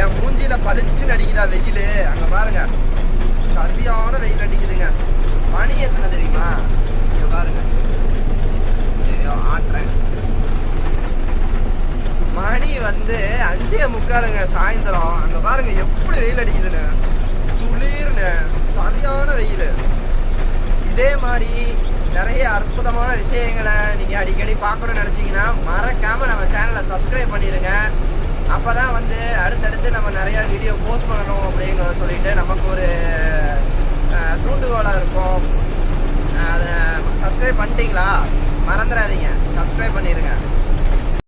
என் மூஞ்சியில பளிச்சுன்னு அடிக்குதா வெயில். அங்க பாருங்க சரியான வெயில் அடிக்குதுங்க. மணி எத்தனை தெரியுமா? இங்க பாருங்க, ஆட்டுறேன். மணி வந்து 5:45 சாயந்தரம். அங்க பாருங்க எப்படி வெயில் அடிக்குதுன்னு, சுளீர்னு சரியான வெயில். இதே மாதிரி நிறைய அற்புதமான விஷயங்களை நீங்கள் அடிக்கடி பார்க்கணும்னு நினச்சிங்கன்னா மறக்காமல் நம்ம சேனலை சப்ஸ்கிரைப் பண்ணிடுங்க. அப்போ தான் வந்து அடுத்தடுத்து நம்ம நிறையா வீடியோ போஸ்ட் பண்ணணும் அப்படிங்கிறத சொல்லிட்டு நமக்கு ஒரு தூண்டுகோலாக இருக்கும். அதை சப்ஸ்கிரைப் பண்ணிட்டீங்களா? மறந்துடாதீங்க, சப்ஸ்கிரைப் பண்ணிடுங்க.